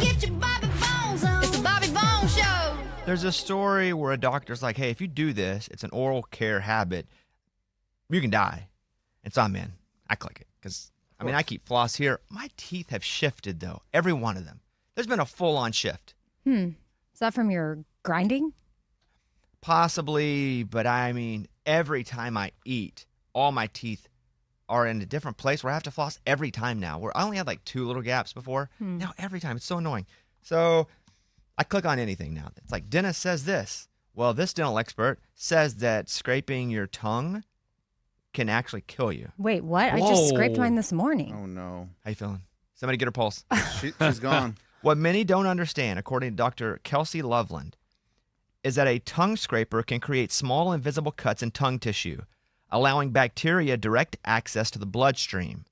get your Bobby Bones on. It's the Bobby Bones Show. There's a story where a doctor's like, hey, if you do this, it's an oral care habit, you can die. And so I'm in. I click it because, I keep floss here. My teeth have shifted, though, every one of them. There's been a full-on shift. Is that from your grinding? Possibly, but every time I eat, all my teeth are in a different place where I have to floss every time now. Where I only had like 2 little gaps before. Now every time. It's so annoying. So I click on anything now. It's like, dentist says this. Well, this dental expert says that scraping your tongue can actually kill you. Wait, what? I just scraped mine this morning. Oh, no. How you feeling? Somebody get her pulse. She's gone. What many don't understand, according to Dr. Kelsey Loveland, is that a tongue scraper can create small invisible cuts in tongue tissue, allowing bacteria direct access to the bloodstream.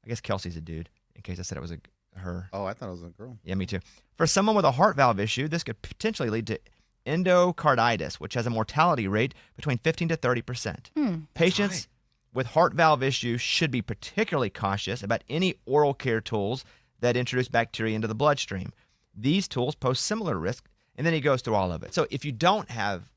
I guess Kelsey's a dude, in case I said it was her. Oh, I thought it was a girl. Yeah, me too. For someone with a heart valve issue, this could potentially lead to endocarditis, which has a mortality rate between 15 to 30%. Patients with heart valve issues should be particularly cautious about any oral care tools that introduce bacteria into the bloodstream. These tools pose similar risk, and then he goes through all of it. So if you don't have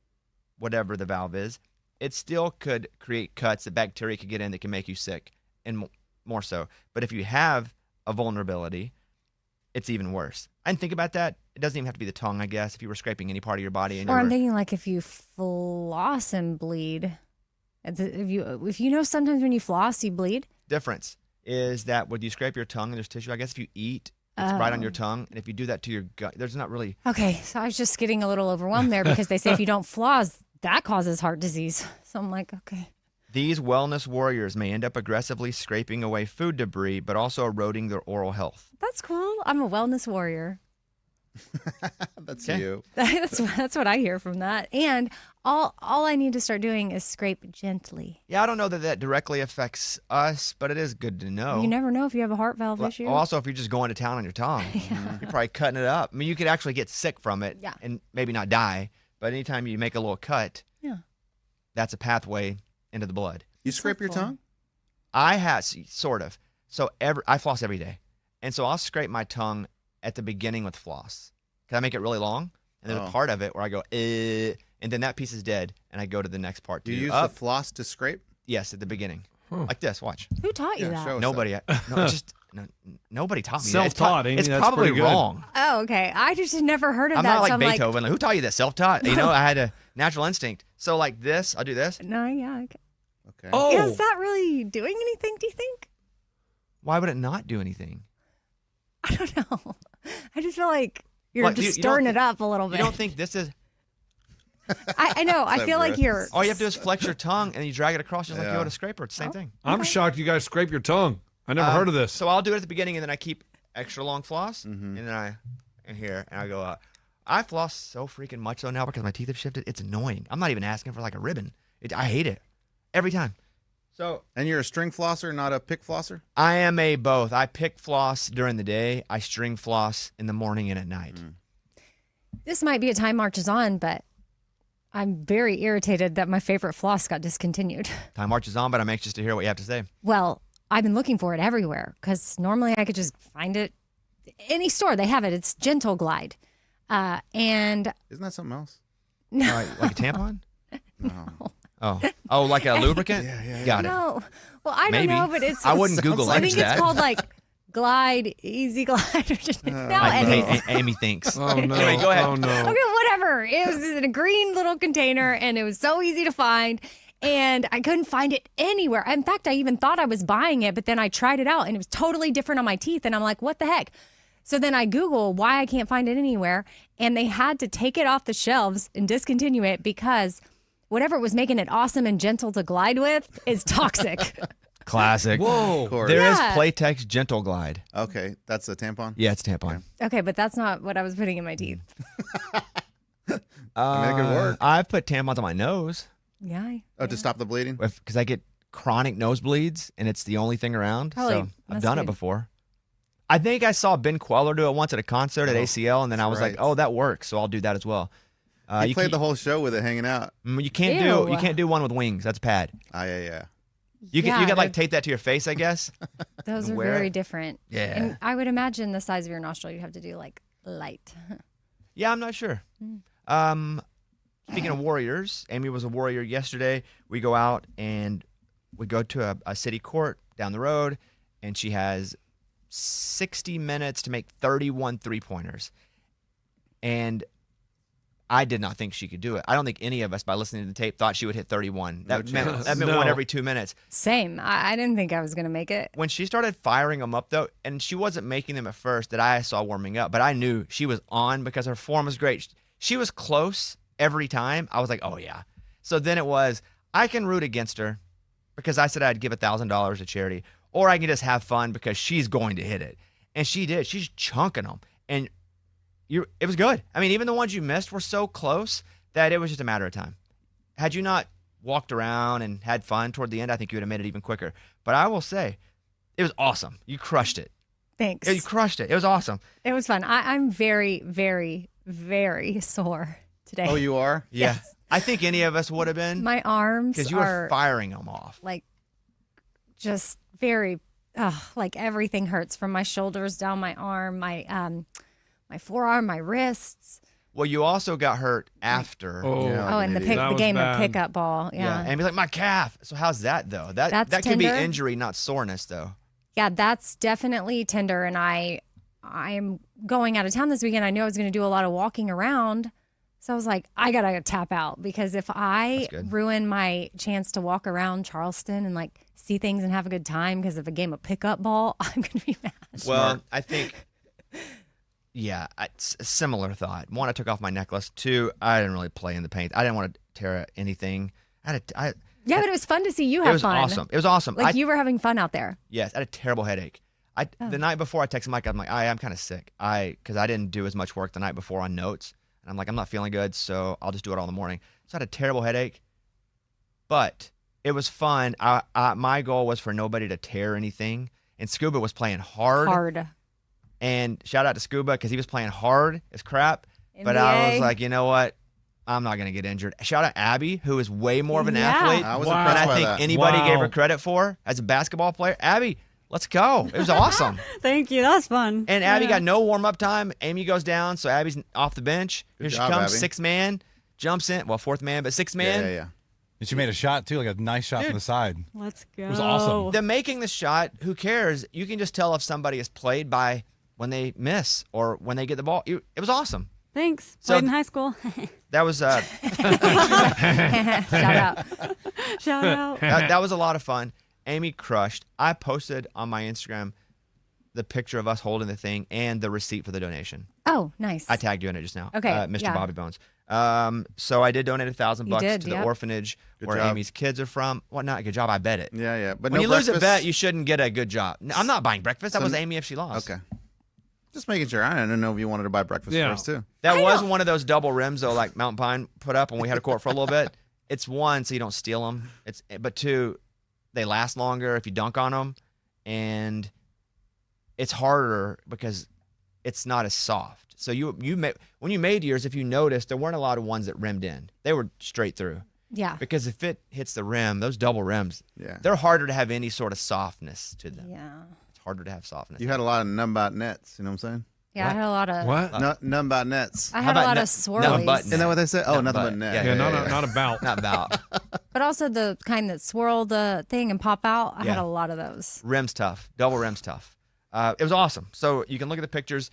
whatever the valve is, it still could create cuts that bacteria could get in that can make you sick, and more so. But if you have a vulnerability, it's even worse. I didn't think about that. It doesn't even have to be the tongue, I guess, if you were scraping any part of your body. And Or I'm thinking like if you floss and bleed. If you know sometimes when you floss, you bleed. Difference is that when you scrape your tongue and there's tissue, I guess if you eat, it's right on your tongue. And if you do that to your gut, there's not really... Okay, so I was just getting a little overwhelmed there because they say if you don't floss, that causes heart disease. So I'm like, okay. These wellness warriors may end up aggressively scraping away food debris, but also eroding their oral health. That's cool. I'm a wellness warrior. That's you. That's what I hear from that. And all I need to start doing is scrape gently. Yeah, I don't know that directly affects us, but it is good to know. You never know if you have a heart valve issue. Also, if you're just going to town on your tongue, you're probably cutting it up. I mean, you could actually get sick from it and maybe not die, but anytime you make a little cut, that's a pathway into the blood. You scrape your tongue? I have, sort of. So I floss every day. And so I'll scrape my tongue at the beginning with floss. Can I make it really long? And there's a part of it where I go, and then that piece is dead, and I go to the next part. Do you use the floss to scrape? Yes, at the beginning. Like this, watch. Who taught you that? Nobody. Nobody taught me Self-taught, that. Amy, It's that's probably pretty good. wrong. Oh, okay. I just never heard of I'm that. not like so Beethoven. Like, who taught you that? Self-taught? You know, I had a natural instinct. So like this, I'll do this. No, yeah. Okay. Oh. Is that really doing anything, do you think? Why would it not do anything? I don't know. I just feel like you're just stirring it up a little bit. You don't think this is... I know. I feel like you're... All you have to do is flex your tongue, and you drag it across just like you would a scraper. It's the same thing. I'm shocked you guys scrape your tongue. I never heard of this. So I'll do it at the beginning, and then I keep extra long floss, and then I go, I floss so freaking much so now because my teeth have shifted. It's annoying. I'm not even asking for like a ribbon. I hate it every time. So, and you're a string flosser, not a pick flosser? I am a both. I pick floss during the day. I string floss in the morning and at night. This might be a time marches on, but I'm very irritated that my favorite floss got discontinued. Time marches on, but I'm anxious to hear what you have to say. Well, I've been looking for it everywhere because normally I could just find it. Any store, they have it. It's Gentle Glide. And isn't that something else? No. Like a tampon? No. Oh, like a lubricant? Yeah. Got it. No. Well, I Maybe. don't know, but it's... I wouldn't Google I think that. it's called like Glide, Easy Glide. Or just, Amy thinks. Oh, no. Anyway, go ahead. Oh, no. Okay, whatever. It was in a green little container, and it was so easy to find, and I couldn't find it anywhere. In fact, I even thought I was buying it, but then I tried it out, and it was totally different on my teeth, and I'm like, what the heck? So then I Google why I can't find it anywhere, and they had to take it off the shelves and discontinue it because whatever was making it awesome and gentle to glide with is toxic. Classic. Whoa. There is Playtex Gentle Glide. Okay, that's a tampon? Yeah, it's a tampon. Okay, but that's not what I was putting in my teeth. I mean, it could work. I've put tampons on my nose. Yeah. To stop the bleeding? Because I get chronic nosebleeds, and it's the only thing around. So I've done it before. I think I saw Ben Queller do it once at a concert at ACL, and then I was like, oh, that works, so I'll do that as well. You played the whole show with it hanging out. You can't do one with wings. That's bad. Yeah. You Yeah, could like they're- tape that to your face, I guess. Those are wear very it. different. Yeah. And I would imagine the size of your nostril, you'd have to do like light. Yeah, I'm not sure. Speaking of warriors, Amy was a warrior yesterday. We go out and we go to a city court down the road, and she has 60 minutes to make 31 three-pointers. And I did not think she could do it. I don't think any of us, by listening to the tape, thought she would hit 31. That meant No. one every 2 minutes. Same. I didn't think I was going to make it. When she started firing them up, though, and she wasn't making them at first that I saw warming up, but I knew she was on because her form was great. She was close every time. I was like, oh, yeah. So then it was, I can root against her because I said I'd give $1,000 to charity, or I can just have fun because she's going to hit it. And she did. She's chunking them. And it was good. I mean, even the ones you missed were so close that it was just a matter of time. Had you not walked around and had fun toward the end, I think you would have made it even quicker. But I will say, it was awesome. You crushed it. Thanks. Yeah, you crushed it. It was awesome. It was fun. I'm very, very, very sore today. Oh, you are? Yeah. Yes. I think any of us would have been My arms because you are were firing them off. like just very, like everything hurts from my shoulders down my arm, my forearm, my wrists. Well, you also got hurt after. Oh, Yeah. Oh, and the idiot. That the was game of bad. pickup ball. Yeah. And be like, my calf. So how's that though? That That's could be tender. injury, not soreness though. Yeah, that's definitely tender. And I'm going out of town this weekend. I knew I was going to do a lot of walking around. So I was like, I got to tap out because if I That's good. ruin my chance to walk around Charleston and like see things and have a good time because of a game of pickup ball, I'm going to be mad. Well, I think, yeah, it's a similar thought. One, I took off my necklace. Two, I didn't really play in the paint. I didn't want to tear anything. Yeah, but it was fun to see you have it was fun. awesome. It was awesome. Like you were having fun out there. Yes, I had a terrible headache. The night before I texted Mike, I'm like, I'm kind of sick. Because I didn't do as much work the night before on notes. And I'm like, I'm not feeling good, so I'll just do it all in the morning. So I had a terrible headache. But it was fun. My goal was for nobody to tear anything. And Scuba was playing hard. And shout out to Scuba because he was playing hard as crap. But I NBA. was like, you know what? I'm not going to get injured. Shout out Abby, who is way more of an Yeah. athlete I was Wow. than impressed I by think that. anybody gave Wow. her credit for as a basketball player. Abby, let's go. It was awesome. Thank you. That was fun. And Abby got no warm-up time. Amy goes down, so Abby's off the bench. Here she job, comes, Abby. sixth man, jumps in. Well, fourth man, but sixth man. Yeah. And she made a shot too, like a nice shot Dude. from the side. Let's go. It was awesome. The making the shot, who cares? You can just tell if somebody is played by when they miss or when they get the ball. It was awesome. Thanks. So- Played in high school. That was Shout out. Shout out. that was a lot of fun. Amy crushed. I posted on my Instagram the picture of us holding the thing and the receipt for the donation. Oh, nice. I tagged you in it just now. Okay, Mr. yeah. Bobby Bones. So I did donate $1,000 You did, to the yep. orphanage Good where job. Amy's kids are from. Well, not a good job. I bet it. Yeah. But When no you lose a breakfast? bet, you shouldn't get a good job. No, I'm not buying breakfast. That So- was Amy if she lost. Okay. Just making sure. I didn't know if you wanted to buy breakfast Yeah. first, too. That was one of those double rims though, like Mountain Pine put up when we had a court for a little bit. It's one, so you don't steal them. But two, they last longer if you dunk on them, and it's harder because it's not as soft. So when you made yours, if you noticed, there weren't a lot of ones that rimmed in. They were straight through. Yeah. Because if it hits the rim, those double rims, Yeah. they're harder to have any sort of softness to them. Yeah. It's harder to have softness. You had a lot of numbot nets. You know what I'm saying? Yeah, I had a lot of. What? No, numbot nets. I How had a about lot of no swirlies. button? Isn't that what they say? Oh, No, nothing but- but net. yeah, Yeah, not about. Not about. But also the kind that swirl the thing and pop out. I had Yeah. a lot of those. Rim's tough. Double rim's tough. It was awesome. So you can look at the pictures.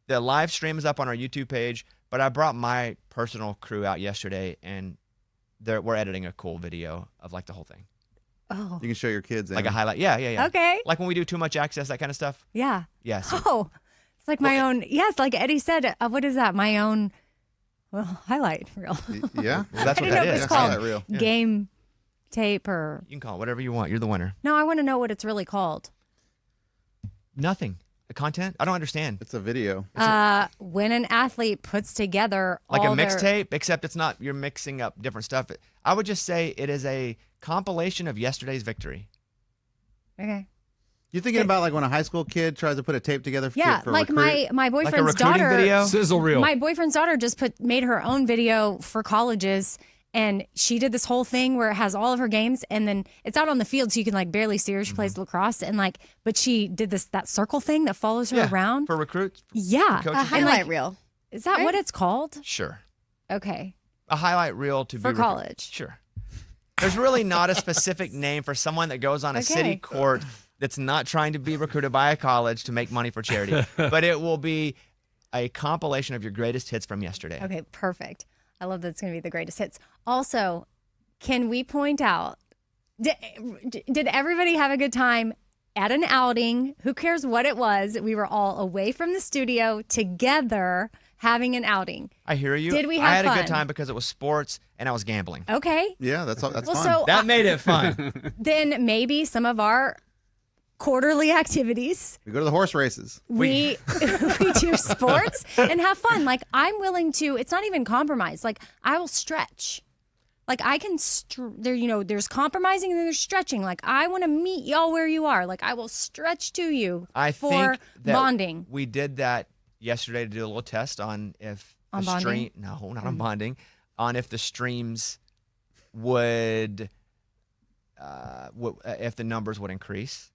The live stream is up on our YouTube page, but I brought my personal crew out yesterday, and we're editing a cool video of like the whole thing. Oh. You can show your kids. Like a Amy. highlight. Yeah. Okay. Like when we do too much access, that kind of stuff. Yeah. Yeah. So Oh, it's like my own. Yes, like Eddie said. What is that? My own. Well, highlight reel. Yeah. well, that's I what didn't know that it was is. called highlight reel. game tape or. You can call it whatever you want. You're the winner. No, I want to know what it's really called. Nothing. The content? I don't understand. It's a video. When an athlete puts together Like a all their- mixtape, except it's not. You're mixing up different stuff. I would just say it is a compilation of yesterday's victory. Okay. You're thinking about like when a high school kid tries to put a tape together for, Yeah, for like recruit? my Like a boyfriend's recruiting daughter. video. Sizzle reel. My boyfriend's daughter just made her own video for colleges, And she did this whole thing where it has all of her games, and then it's out on the field, so you can like barely see her. She plays lacrosse, and like, but she did that circle thing that follows her around. For recruits? Yeah, Coaches? A And, highlight reel. is that what it's called? Sure. Okay, A highlight reel to for be college. Sure. There's really not a specific name for someone that goes on a city Okay. court that's not trying to be recruited by a college to make money for charity, but it will be a compilation of your greatest hits from yesterday. Okay, perfect. I love that it's going to be the greatest hits. Also, can we point out, did everybody have a good time at an outing? Who cares what it was? We were all away from the studio together having an outing. I hear you. Did we I have had a good fun? time because it was sports and I was gambling. Okay. Yeah, that's Well, fun. so That made it fun. then maybe some of our quarterly activities, We go to the horse races. we we do sports and have fun. Like I'm willing to, it's not even compromise. Like I will stretch. Like I can, there's compromising and then there's stretching. Like I want to meet y'all where you are. Like I will stretch to you I for think that bonding. we did that yesterday to do a little test on if On the bonding? stream. No, not on bonding. On if the streams would, if the numbers would increase.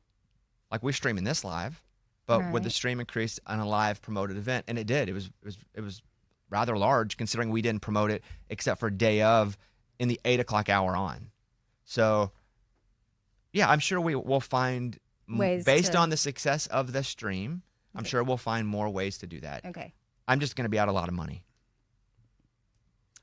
Like we're streaming this live, but would the Right. stream increase on a live promoted event? And it did. It was rather large considering we didn't promote it except for day of in the 8 o'clock hour on. So, yeah, I'm sure we will find Ways based to- on the success of the stream. I'm sure we'll find more ways to do that. Okay. I'm just going to be out a lot of money.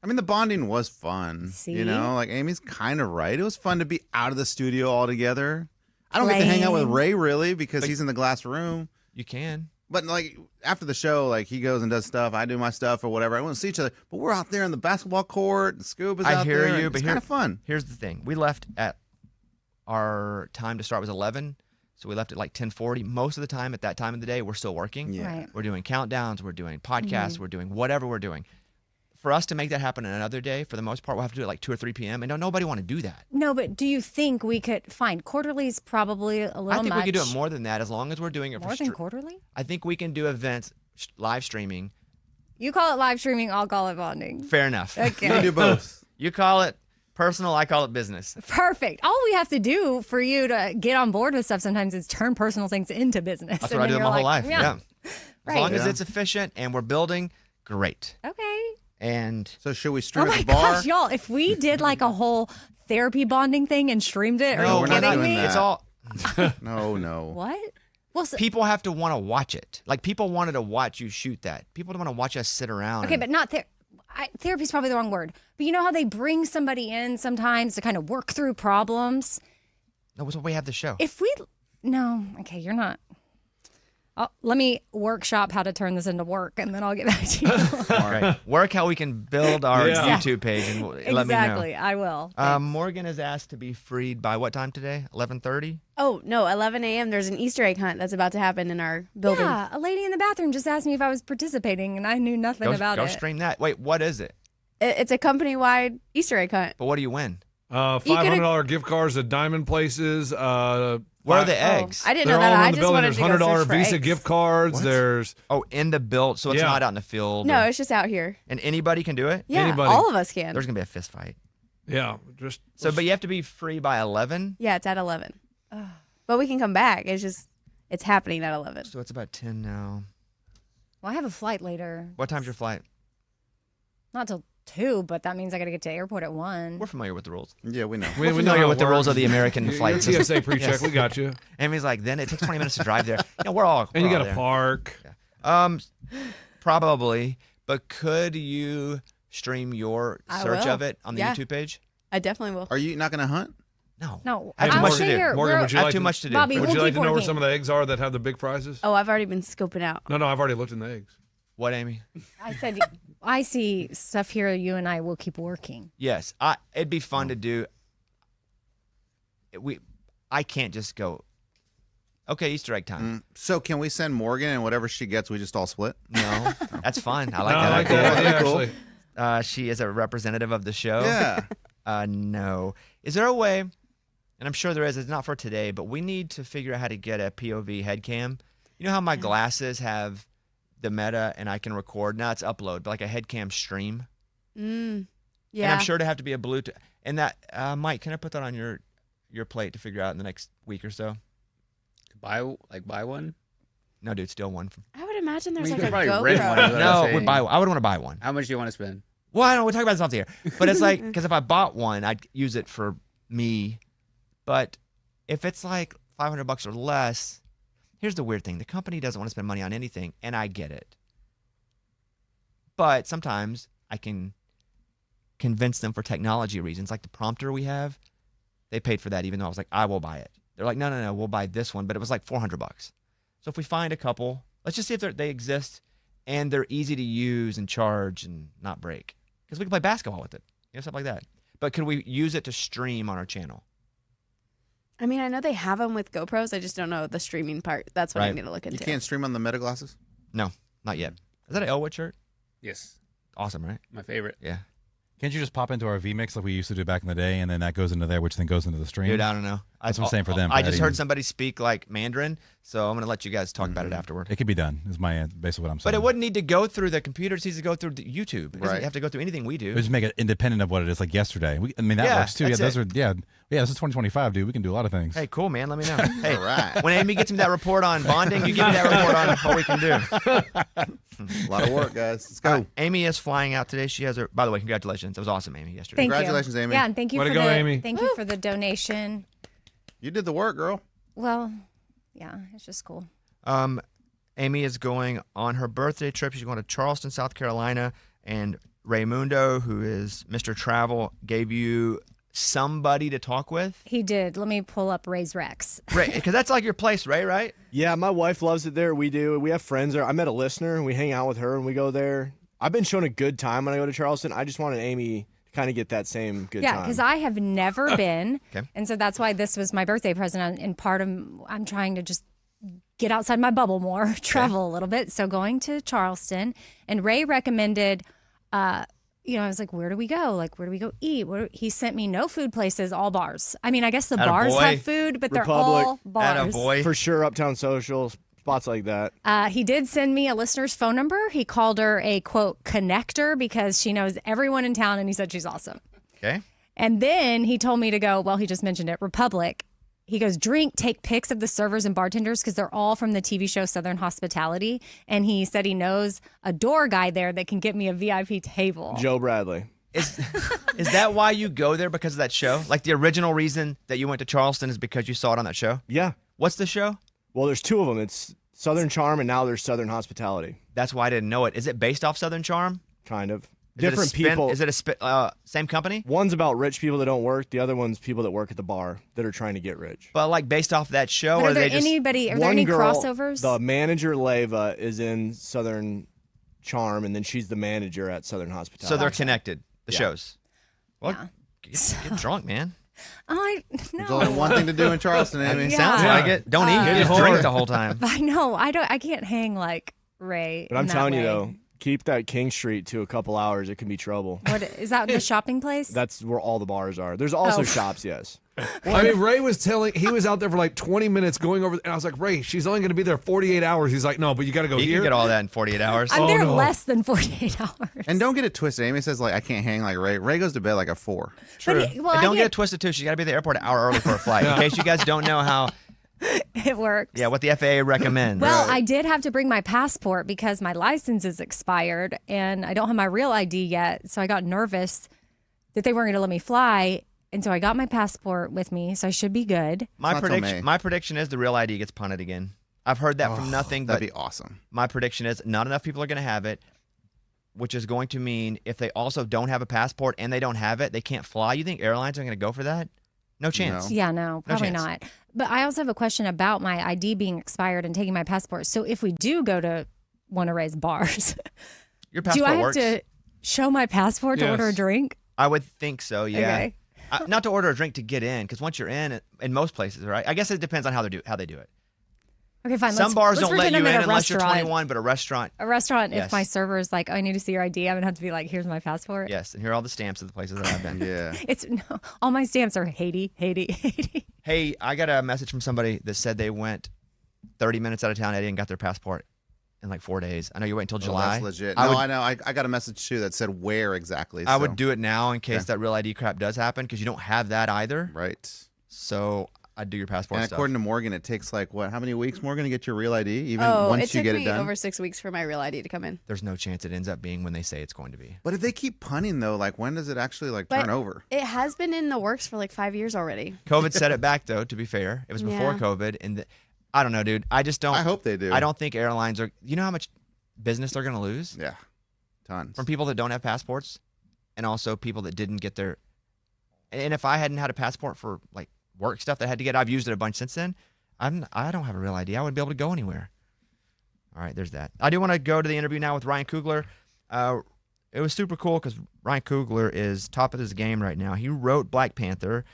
I mean, the bonding was fun. See? You know, like Amy's kind of right. It was fun to be out of the studio all together. I don't get to hang out with Playing. Ray really because But- he's in the glass room. You can. But like after the show, like he goes and does stuff. I do my stuff or whatever. I want to see each other. But we're out there in the basketball court. And Scoob is I out hear there. you, and but it's here- kind of fun. Here's the thing. We left at our time to start was 11. So we left at like 10:40. Most of the time at that time of the day, we're still working. Yeah. Right. We're doing countdowns. We're doing podcasts. We're doing whatever we're doing. For us to make that happen another day, for the most part, we'll have to do it like 2 or 3 p.m. And don't nobody want to do that. No, but do you think we could find quarterly's probably a little I think much? we could do it more than that as long as we're doing it More for than quarterly? I think we can do events live streaming. You call it live streaming, I'll call it bonding. Fair enough. You can Okay. do both. You call it personal, I call it business. Perfect. All we have to do for you to get on board with stuff sometimes is turn personal things into business. That's And what I then do you're my whole like, life. Yeah. As Right. long as Yeah. it's efficient and we're building, great. Okay. And So should we Oh stream my at the bar? gosh, y'all, if we did like a whole therapy bonding thing and streamed it, are no, you we're not kidding doing me? that. It's all No. What? Well, so, people have to want to watch it. Like people wanted to watch you shoot that. People don't want to watch us sit around. okay, and- but not therapy is probably the wrong word. But you know how they bring somebody in sometimes to kind of work through problems? no, that's why we have the show. If we, no, okay, you're not. Let me workshop how to turn this into work, and then I'll get back to you. All right. Work how we can build our Yeah. YouTube page and let Exactly, me know. I will. Morgan is asked to be freed by what time today? 11:30. Oh, no, 11 a.m. There's an Easter egg hunt that's about to happen in our building. Yeah, a lady in the bathroom just asked me if I was participating, and I knew nothing about Go it. stream that. Wait, what is it? It's a company-wide Easter egg hunt. But what do you win? $500 gift cards at diamond places. Where are the eggs? I didn't They're know all that. in I the just building. wanted There's to go $100 search for Visa eggs. gift cards. What? There's Oh, in the build, so it's Yeah. not out in the field. No, or- it's just out here. and anybody can do it. Yeah, Anybody. all of us can. There's gonna be a fist fight. just So, but you have to be free by 11. Yeah, it's at 11. But we can come back. It's happening at 11. So it's about 10 now. Well, I have a flight later. What time's your flight? Not till 2, but that means I got to get to the airport at 1. We're familiar with the rules. Yeah, we know. we We're know familiar how with it the works. rules of the American Your flight system. TSA pre-check. Yes. We got you. Amy's like, then it takes 20 minutes to drive there. We're all. And you we're got all to there. park. Probably, but could you stream your I search will. of it on the Yeah. YouTube page? I definitely will. Are you not going to hunt? No. No, I have too I'll much to stay do. here. Morgan, We're- would you I have like too to, much to do. Bobby, Would we'll you like keep to know where working. some of the eggs are that have the big prizes? Oh, I've already been scoping out. No, I've already looked in the eggs. What, Amy? I said, I see stuff here. You and I will keep working. Yes, it'd be fun to do. I can't just go. Okay, Easter egg time. So can we send Morgan and whatever she gets, we just all split? No, that's fun. I like No, that I like idea. that idea, That'd be cool. actually. She is a representative of the show. Yeah. No. Is there a way? And I'm sure there is. It's not for today, but we need to figure out how to get a POV head cam. You know how my glasses have the meta and I can record. Now it's upload, but like a head cam stream. Yeah. And I'm sure to have to be a Bluetooth. And that, Mike, can I put that on your plate to figure out in the next week or so? Buy one? No, dude, steal one from. I would imagine there's You like could a probably rent one. GoPro. is what I'm No, saying. I would want to buy one. How much do you want to spend? Well, I don't know. We'll talk about this off the air. But it's like, because if I bought one, I'd use it for me. But if it's like $500 or less, here's the weird thing. The company doesn't want to spend money on anything, and I get it. But sometimes I can convince them for technology reasons. Like the prompter we have, they paid for that, even though I was like, I will buy it. They're like, no, we'll buy this one. But it was like $400. So if we find a couple, let's just see if they exist and they're easy to use and charge and not break. Because we can play basketball with it, stuff like that. But could we use it to stream on our channel? I mean, I know they have them with GoPros. I just don't know the streaming part. That's what I Right. need to look into. You can't stream on the Meta glasses? No, not yet. Is that an Elwood shirt? Yes, Awesome, right? my favorite. Yeah. Can't you just pop into our vMix like we used to do back in the day, and then that goes into there, which then goes into the stream? Dude, I don't know. That's what I'm saying for them, I for just editing. heard somebody speak like Mandarin, so I'm going to let you guys talk about it afterward. It could be done. Is my basically what I'm saying. But it wouldn't need to go through the computer. It needs to go through the YouTube. It doesn't Right. have to go through anything we do. We just make it independent of what it is, like yesterday. I mean, that Yeah, works too. Yeah, that's those it. are. Yeah. This is 2025, dude. We can do a lot of things. Hey, cool, man. Let me know. Hey, All right. when Amy gets me that report on bonding, you give me that report on what we can do. A lot of work, guys. Let's go. Amy is flying out today. She has her. By the way, congratulations. That was awesome, Amy. Yesterday. Thank Congratulations, you. Amy. Yeah, and thank you Way for to go, the Amy. thank you for the donation. You did the work, girl. Well, yeah, it's just cool. Amy is going on her birthday trip. She's going to Charleston, South Carolina, and Raymundo, who is Mr. Travel, gave you somebody to talk with. He did. Let me pull up Ray's Rex. Ray, because that's like your place, Ray, right? Yeah, my wife loves it there. We do. We have friends there. I met a listener, and we hang out with her, and we go there. I've been shown a good time when I go to Charleston. I just wanted Amy to kind of get that same good Yeah, time. because I have never been, Okay. and so that's why this was my birthday present. And part of I'm trying to just get outside my bubble more, travel a little bit. So going to Charleston, and Ray recommended. I was like, where do we go? Like, where do we go eat? He sent me no food places, all bars. I mean, I guess the Atta bars boy. have food, but they're Republic. all bars. Attaboy. For sure, Uptown Social, spots like that. He did send me a listener's phone number. He called her a, quote, connector because she knows everyone in town, and he said she's awesome. Okay. And then he told me to go, well, he just mentioned it, Republic. He goes, take pics of the servers and bartenders because they're all from the TV show Southern Hospitality. And he said he knows a door guy there that can get me a VIP table. Joe Bradley. Is that why you go there, because of that show? Like the original reason that you went to Charleston is because you saw it on that show? Yeah. What's the show? Well, there's two of them. It's Southern Charm, and now there's Southern Hospitality. That's why I didn't know it. Is it based off Southern Charm? Kind of. Is it a Different spin- people. Is it a same company? One's about rich people that don't work. The other one's people that work at the bar that are trying to get rich. But like based off that show, But or are there they just are there One any girl, crossovers? The manager, Leva, is in Southern Charm, and then she's the manager at Southern Hospitality. so they're connected. The Yeah. shows. Well, get drunk, man. There's only one thing to do in Charleston, Amy. Yeah. Sounds like it. Don't eat. Just drink the whole time. I know. I can't hang like Ray. But I'm in that telling you way. though, keep that King Street to a couple hours. It can be trouble. What is that? The shopping place? That's where all the bars are. There's also Oh. shops, yes. I mean, Ray was he was out there for like 20 minutes going over, and I was like, Ray, she's only going to be there 48 hours. He's like, no, but you got to go You here. can get all that in 48 hours. I'm there no. less than 48 hours. And don't get it twisted. Amy says, like, I can't hang like Ray. Ray goes to bed like at 4. But And don't get it twisted too. She's got to be at the airport an hour early for a flight. In case you guys don't know how, it works. what the FAA recommends. Well, I did have to bring my passport because my license is expired and I don't have my real ID yet. So I got nervous that they weren't going to let me fly. And so I got my passport with me, so I should be good. my It's not till May. prediction is the real ID gets punted again. I've heard that from nothing, but That'd be awesome. my prediction is not enough people are going to have it, which is going to mean if they also don't have a passport and they don't have it, they can't fly. You think airlines are going to go for that? No chance. No. Yeah, no, probably chance. not. But I also have a question about my ID being expired and taking my passport. So if we do go to one of Ray's bars, Your do passport I have works. to show my passport to order a Yes. drink? I would think so. Yeah. Okay. Not to order a drink to get in, because once you're in most places, right? I guess it depends on how they do it. Okay, fine. Some bars let's don't let pretend you I'm in at a unless you're restaurant. 21, but a restaurant, A restaurant, Yes. if my server is like, oh, I need to see your ID, I'm going to have to be like, here's my passport. yes. And here are all the stamps of the places that I've been. Yeah. It's no, all my stamps are Haiti, Haiti, Haiti. Hey, I got a message from somebody that said they went 30 minutes out of town, Eddie, and got their passport in like 4 days. I know you wait until Oh, July. that's legit. I No, would, I know. I got a message too that said where exactly. I so- would do it now in case Okay. that real ID crap does happen because you don't have that either. Right. So I'd do your passport And stuff. according to Morgan, it takes like what? How many weeks, Morgan, to get your real ID? Even Oh, once it you took get it me done. over 6 weeks for my real ID to come in. There's no chance it ends up being when they say it's going to be. But if they keep punning though, like when does it actually like But turn over? It has been in the works for like 5 years already. COVID set it back though. To be fair, it was before Yeah. COVID, and I don't know, dude. I just don't. I hope they do. I don't think airlines are. You know how much business they're going to lose Yeah, tons. from people that don't have passports, and also people that didn't get their. And if I hadn't had a passport for like work stuff that I had to get, I've used it a bunch since then. I don't have a real ID. I wouldn't be able to go anywhere. All right, there's that. I do want to go to the interview now with Ryan Coogler. It was super cool because Ryan Coogler is top of his game right now. He wrote Black Panther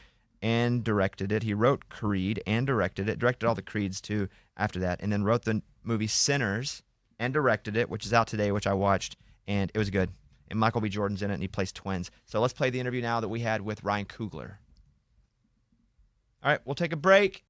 and directed it. He wrote Creed and directed it. Directed all the Creeds too after that, and then wrote the movie Sinners and directed it, which is out today, which I watched, and it was good. And Michael B. Jordan's in it, and he plays twins. So let's play the interview now that we had with Ryan Coogler. All right, we'll take a break.